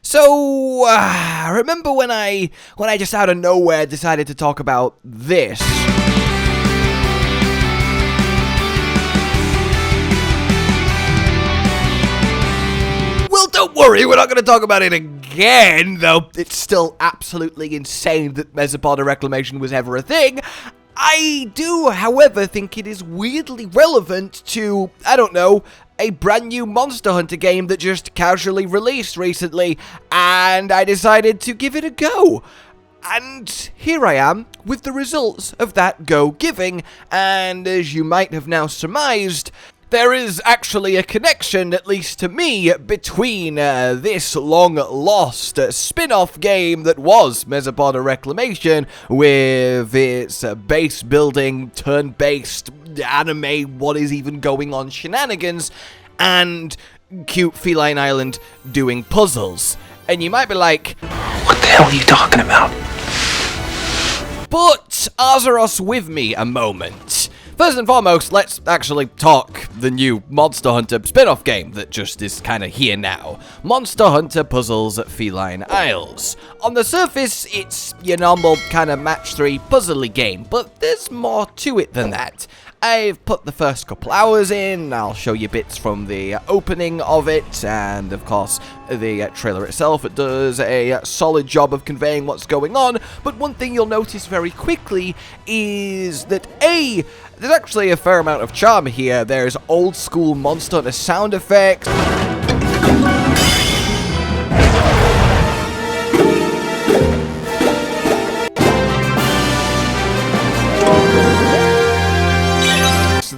So, remember when I just out of nowhere decided to talk about this? Well, don't worry, we're not going to talk about it again, though it's still absolutely insane that Mesopod reclamation was ever a thing. I do, however, think it is weirdly relevant to, I don't know, a brand new Monster Hunter game that just casually released recently, and I decided to give it a go. And here I am with the results of that go-giving, and as you might have now surmised, there is actually a connection, at least to me, between this long-lost spin-off game that was Mesopod Reclamation with its base-building, turn-based, anime, what is even going on shenanigans, and cute Felyne Island doing puzzles. And you might be like, what the hell are you talking about? But Azeros with me a moment. First and foremost, let's actually talk the new Monster Hunter spin-off game that just is kind of here now. Monster Hunter Puzzles at Felyne Isles. On the surface, it's your normal kind of match 3 puzzly game, but there's more to it than that. I've put the first couple hours in, I'll show you bits from the opening of it, and of course, the trailer itself. It does a solid job of conveying what's going on, but one thing you'll notice very quickly is that there's actually a fair amount of charm here. There's old school Monster Hunter sound effects.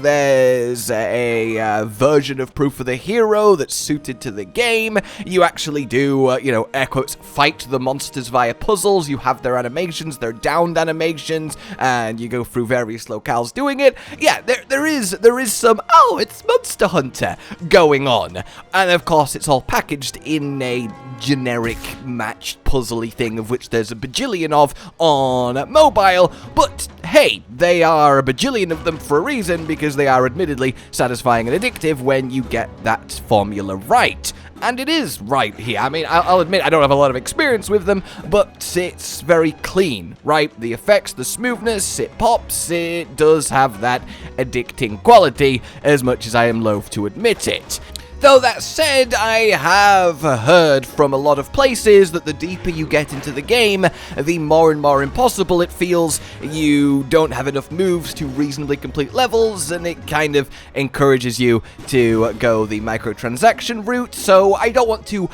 There's a version of Proof of the Hero that's suited to the game. You actually do, air quotes, fight the monsters via puzzles. You have their animations, their downed animations, and you go through various locales doing it. Yeah, there is some, it's Monster Hunter going on. And of course, it's all packaged in a generic matched puzzly thing of which there's a bajillion of on mobile, but hey, they are a bajillion of them for a reason, because they are admittedly satisfying and addictive when you get that formula right. And it is right here. I mean, I'll admit I don't have a lot of experience with them, but it's very clean, right? The effects, the smoothness, it pops, it does have that addicting quality, as much as I am loath to admit it. Though that said, I have heard from a lot of places that the deeper you get into the game, the more and more impossible it feels. You don't have enough moves to reasonably complete levels, and it kind of encourages you to go the microtransaction route. So I don't want to,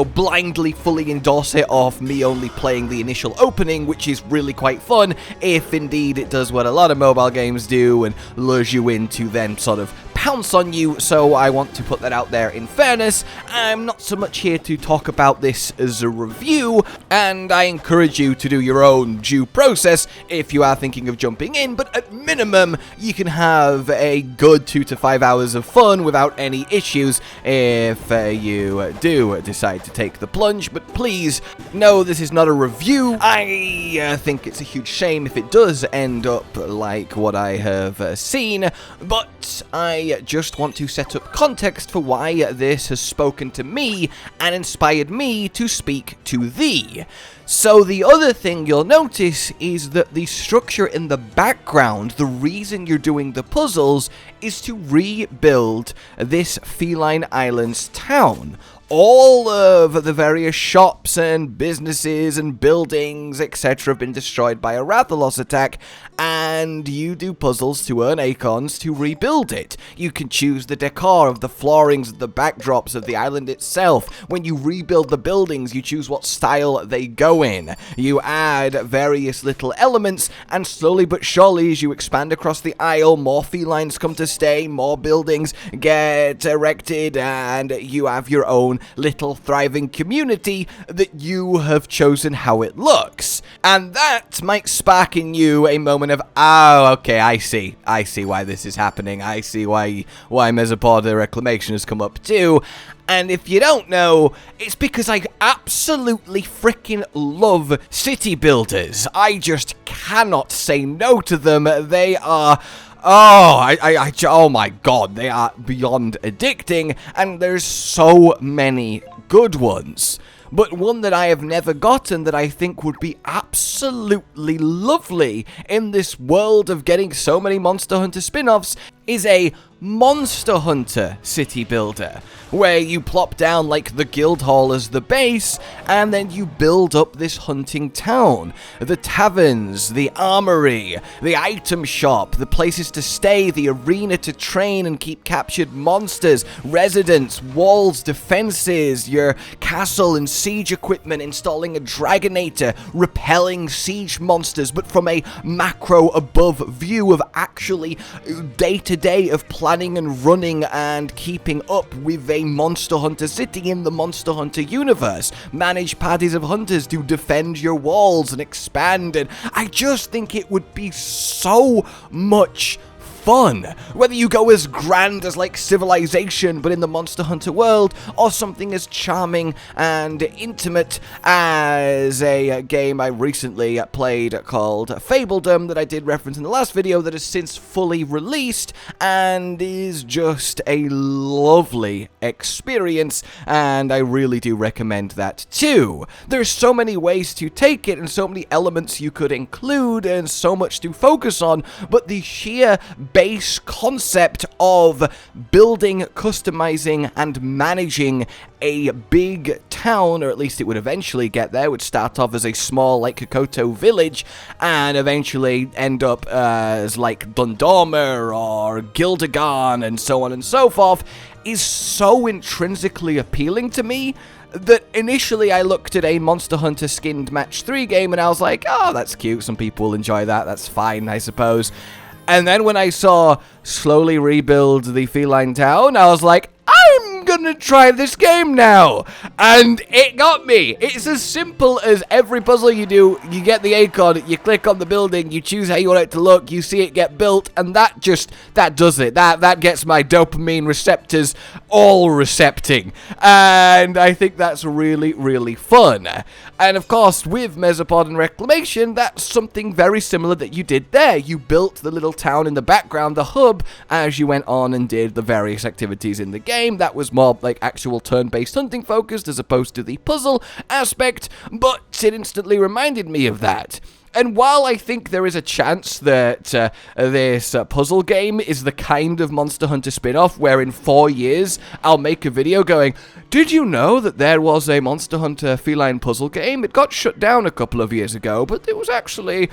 blindly fully endorse it off me only playing the initial opening, which is really quite fun, if indeed it does what a lot of mobile games do and lures you in to then sort of pounce on you. So I want to put that out there in fairness. I'm not so much here to talk about this as a review, and I encourage you to do your own due process if you are thinking of jumping in, but at minimum, you can have a good 2 to 5 hours of fun without any issues if you do decide to take the plunge. But please, no, this is not a review. I think it's a huge shame if it does end up like what I have seen, but I just want to set up context for why this has spoken to me and inspired me to speak to thee. So the other thing you'll notice is that the structure in the background, the reason you're doing the puzzles, is to rebuild this Felyne Islands town. All of the various shops and businesses and buildings, etc. have been destroyed by a Rathalos attack, and you do puzzles to earn acorns to rebuild it. You can choose the decor of the floorings, the backdrops of the island itself. When you rebuild the buildings, you choose what style they go in. You add various little elements, and slowly but surely, as you expand across the isle, more felines come to stay, more buildings get erected, and you have your own little thriving community that you have chosen how it looks. And that might spark in you a moment of, oh, okay, I see why this is happening. I see why Mesopod Reclamation has come up too. And if you don't know, it's because I absolutely freaking love city builders. I just cannot say no to them. They are... oh my god, they are beyond addicting, and there's so many good ones. but one that I have never gotten that I think would be absolutely lovely in this world of getting so many Monster Hunter spin-offs is a Monster Hunter city builder, where you plop down like the guild hall as the base, and then you build up this hunting town. The taverns, the armory, the item shop, the places to stay, the arena to train and keep captured monsters, residents, walls, defenses, your castle and siege equipment, installing a dragonator, repelling siege monsters, but from a macro above view of actually day-to-day of planning and running and keeping up with a Monster Hunter city in the Monster Hunter universe. Manage parties of hunters to defend your walls and expand, and I just think it would be so much fun. Whether you go as grand as like Civilization but in the Monster Hunter world, or something as charming and intimate as a game I recently played called Fabledom that I did reference in the last video that is since fully released and is just a lovely experience, and I really do recommend that too. There's so many ways to take it and so many elements you could include and so much to focus on, but the sheer base concept of building, customizing, and managing a big town, or at least it would eventually get there, would start off as a small, like, Kokoto village, and eventually end up as, like, Dundormer or Gildagon, and so on and so forth, is so intrinsically appealing to me that initially I looked at a Monster Hunter skinned match 3 game and I was like, oh, that's cute, some people will enjoy that, that's fine, I suppose. And then when I saw slowly rebuild the Felyne town, I was like, I'm gonna try this game now, and it got me. It's as simple as every puzzle you do, you get the acorn, you click on the building, you choose how you want it to look, you see it get built, and that does it. That gets my dopamine receptors all recepting, and I think that's really, really fun. And of course, with Mesopod and Reclamation, that's something very similar that you did there. You built the little town in the background, the hub, as you went on and did the various activities in the game. That was more like actual turn-based hunting focused as opposed to the puzzle aspect, but it instantly reminded me of that. And while I think there is a chance that this puzzle game is the kind of Monster Hunter spin-off where in 4 years I'll make a video going, did you know that there was a Monster Hunter Felyne puzzle game? It got shut down a couple of years ago, but there's actually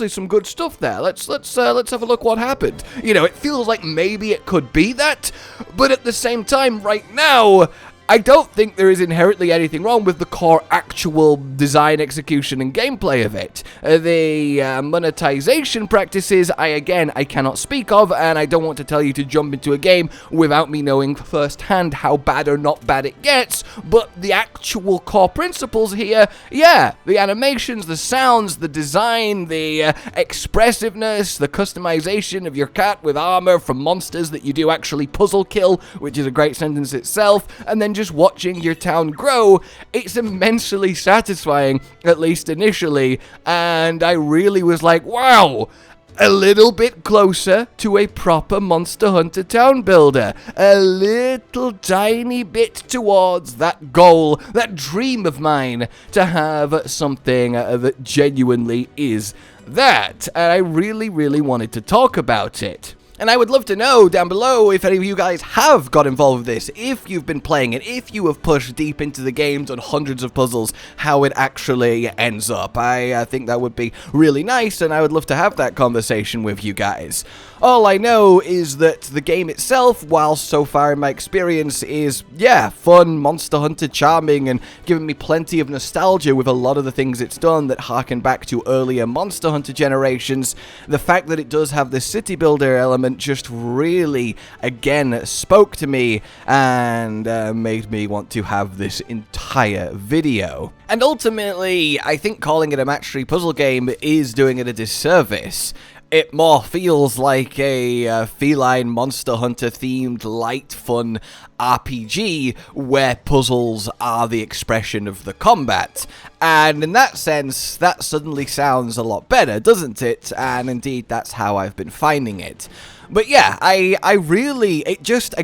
some good stuff there. Let's have a look what happened. You know, it feels like maybe it could be that, but at the same time, right now, I don't think there is inherently anything wrong with the core actual design, execution, and gameplay of it. The monetization practices, I cannot speak of, and I don't want to tell you to jump into a game without me knowing firsthand how bad or not bad it gets, but the actual core principles here, yeah, the animations, the sounds, the design, the expressiveness, the customization of your cat with armor from monsters that you do actually puzzle kill, which is a great sentence itself, and then just watching your town grow, it's immensely satisfying, at least initially, and I really was like, wow, a little bit closer to a proper Monster Hunter town builder, a little tiny bit towards that goal, that dream of mine, to have something that genuinely is that, and I really, really wanted to talk about it. And I would love to know down below if any of you guys have got involved with this, if you've been playing it, if you have pushed deep into the game, done hundreds of puzzles, how it actually ends up. I think that would be really nice, and I would love to have that conversation with you guys. All I know is that the game itself, while so far in my experience is, yeah, fun, Monster Hunter charming, and giving me plenty of nostalgia with a lot of the things it's done that harken back to earlier Monster Hunter generations, the fact that it does have this city builder element just really, again, spoke to me and made me want to have this entire video. And ultimately, I think calling it a match 3 puzzle game is doing it a disservice. It more feels like a Felyne Monster Hunter themed light fun RPG where puzzles are the expression of the combat. And in that sense, that suddenly sounds a lot better, doesn't it? And indeed, that's how I've been finding it. But yeah, I really, it just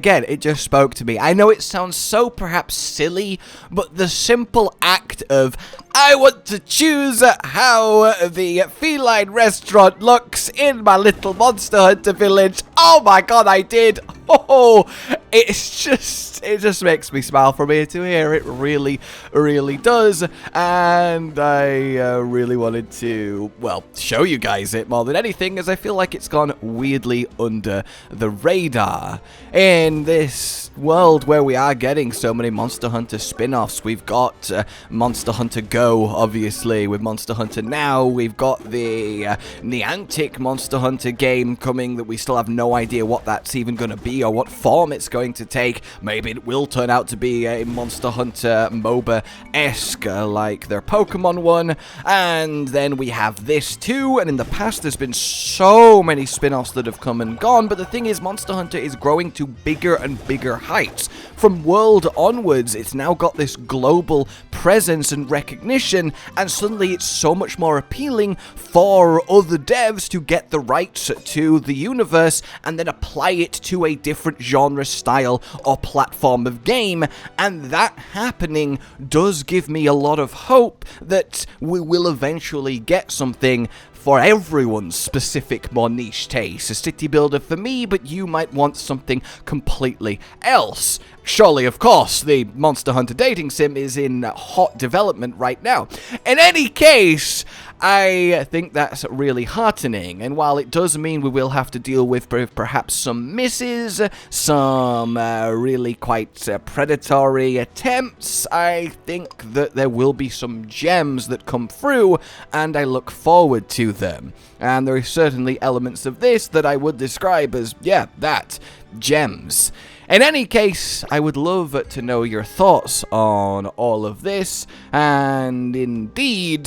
spoke to me. I know it sounds so perhaps silly, but the simple act of, I want to choose how the feline restaurant looks in my little Monster Hunter village. Oh my god, I did. Oh, it just makes me smile from ear to ear. It really, really does. And I really wanted to, well, show you guys it more than anything, as I feel like it's gone weirdly under the radar. In this world where we are getting so many Monster Hunter spin-offs, we've got Monster Hunter Go, obviously, with Monster Hunter Now. We've got the Niantic Monster Hunter game coming that we still have no idea what that's even going to be or what form it's going to take. Maybe it will turn out to be a Monster Hunter MOBA-esque like their Pokemon one. And then we have this too, and in the past there's been so many spin-offs that have come and gone, but the thing is, Monster Hunter is growing to bigger and bigger heights. From World onwards, it's now got this global presence and recognition, and suddenly it's so much more appealing for other devs to get the rights to the universe and then apply it to a different genre, style, or platform of game. And that happening does give me a lot of hope that we will eventually get something for everyone's specific, more niche taste. A city builder for me, but you might want something completely else. Surely, of course, the Monster Hunter dating sim is in hot development right now. In any case, I think that's really heartening, and while it does mean we will have to deal with perhaps some misses, some really quite predatory attempts, I think that there will be some gems that come through, and I look forward to them. And there are certainly elements of this that I would describe as, yeah, that, gems. In any case, I would love to know your thoughts on all of this, and indeed,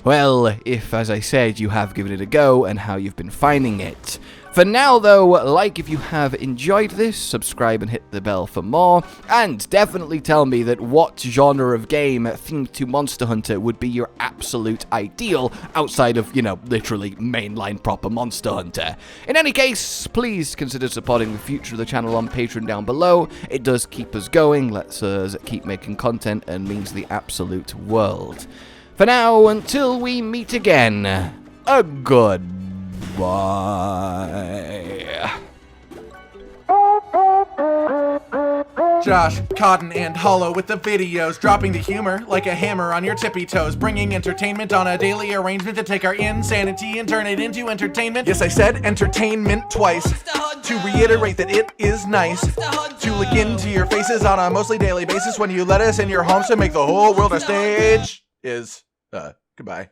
well, if, as I said, you have given it a go, and how you've been finding it. For now, though, like if you have enjoyed this, subscribe and hit the bell for more, and definitely tell me that what genre of game themed to Monster Hunter would be your absolute ideal, outside of, you know, literally mainline proper Monster Hunter. In any case, please consider supporting the future of the channel on Patreon down below. It does keep us going, lets us keep making content, and means the absolute world. For now, until we meet again, a goodbye. Josh, Cotton, and Hollow with the videos, dropping the humor like a hammer on your tippy toes, bringing entertainment on a daily arrangement to take our insanity and turn it into entertainment. Yes, I said entertainment twice, to reiterate that it is nice to look into your faces on a mostly daily basis when you let us in your homes to make the whole world a stage. Goodbye.